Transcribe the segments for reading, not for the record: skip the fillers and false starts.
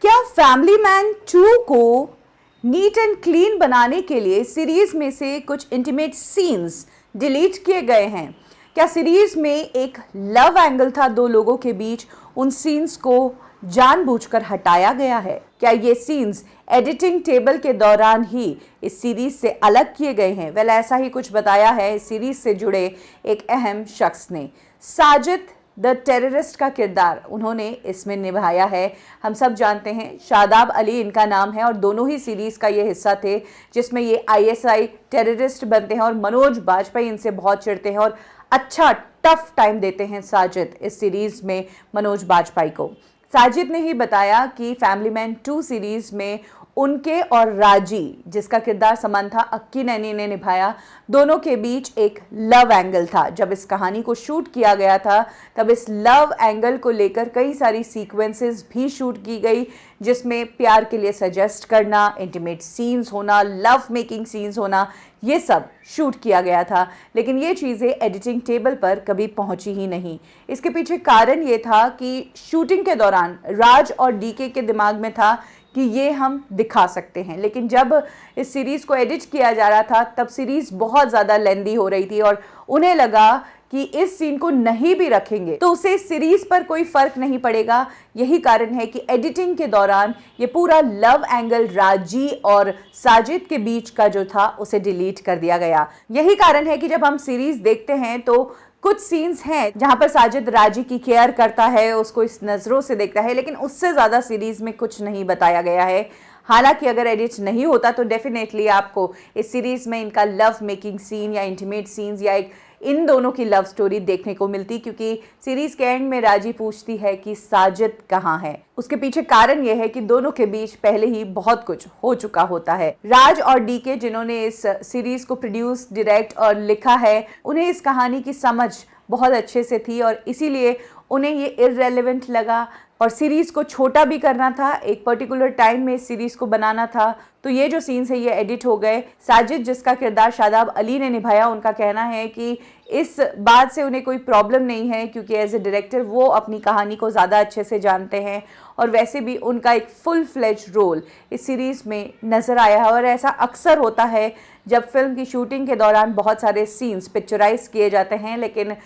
क्या family man 2 को neat and clean बनाने के लिए सीरीज में से कुछ इंटीमेट सीन्स डिलीट किए गए हैं? क्या सीरीज में एक लव एंगल था दो लोगों के बीच, उन सीन्स को जानबूझकर हटाया गया है? क्या ये सीन्स एडिटिंग टेबल के दौरान ही इस सीरीज से अलग किए गए हैं? ऐसा ही कुछ बताया है इस सीरीज से जुड़े एक अहम शख्स ने। साजिद द टेररिस्ट का किरदार उन्होंने इसमें निभाया है। हम सब जानते हैं शादाब अली इनका नाम है और दोनों ही सीरीज़ का ये हिस्सा थे जिसमें ये आईएसआई टेररिस्ट बनते हैं और मनोज बाजपेयी इनसे बहुत चिढ़ते हैं और अच्छा टफ टाइम देते हैं साजिद इस सीरीज़ में मनोज बाजपेयी को। साजिद ने ही बताया कि फैमिली मैन 2 सीरीज़ में उनके और राजी, जिसका किरदार समंथा अक्कीनेनी ने निभाया, दोनों के बीच एक लव एंगल था। जब इस कहानी को शूट किया गया था तब इस लव एंगल को लेकर कई सारी सीक्वेंसेस भी शूट की गई, जिसमें प्यार के लिए सजेस्ट करना, इंटीमेट सीन्स होना, लव मेकिंग सीन्स होना, ये सब शूट किया गया था। लेकिन ये चीज़ें एडिटिंग टेबल पर कभी पहुंची ही नहीं। इसके पीछे कारण ये था कि शूटिंग के दौरान राज और डीके के दिमाग में था कि ये हम दिखा सकते हैं, लेकिन जब इस सीरीज़ को एडिट किया जा रहा था तब सीरीज़ बहुत ज़्यादा लेंदी हो रही थी और उन्हें लगा कि इस सीन को नहीं भी रखेंगे तो उसे सीरीज़ पर कोई फ़र्क नहीं पड़ेगा। यही कारण है कि एडिटिंग के दौरान ये पूरा लव एंगल राजी और साजिद के बीच का जो था उसे डिलीट कर दिया गया। यही कारण है कि जब हम सीरीज़ देखते हैं तो कुछ सीन्स हैं जहां पर साजिद राजी की केयर करता है, उसको इस नज़रों से देखता है, लेकिन उससे ज़्यादा सीरीज़ में कुछ नहीं बताया गया है। हालांकि अगर एडिट नहीं होता तो डेफिनेटली आपको इस सीरीज़ में इनका लव मेकिंग सीन या इंटीमेट सीन्स या एक इन दोनों की लव स्टोरी देखने को मिलती, क्योंकि सीरीज़ के एंड में राजी पूछती है कि साजिद कहाँ है। उसके पीछे कारण यह है कि दोनों के बीच पहले ही बहुत कुछ हो चुका होता है। राज और डीके जिन्होंने इस सीरीज़ को प्रोड्यूस, डायरेक्ट और लिखा है, उन्हें इस कहानी की समझ बहुत अच्छे से थी और इसीलिए उन्हें ये इररेलेवेंट लगा और सीरीज़ को छोटा भी करना था, एक पर्टिकुलर टाइम में इस सीरीज़ को बनाना था, तो ये जो सीन्स है ये एडिट हो गए। साजिद, जिसका किरदार शादाब अली ने निभाया, उनका कहना है कि इस बात से उन्हें कोई प्रॉब्लम नहीं है क्योंकि एज ए डायरेक्टर वो अपनी कहानी को ज़्यादा अच्छे से जानते हैं और वैसे भी उनका एक फुल फ्लेज रोल इस सीरीज़ में नज़र आया है। और ऐसा अक्सर होता है जब फिल्म की शूटिंग के दौरान बहुत सारे सीन्स पिक्चराइज किए जाते हैं, लेकिन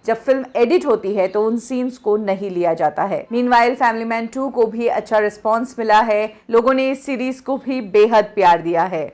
जब फिल्म एडिट होती है तो उन सीन्स को नहीं लिया जाता है। मीनवाइल फैमिली मैन 2 को भी अच्छा रिस्पॉन्स मिला है, लोगों ने इस सीरीज़ को भी बेहद प्यार दिया है।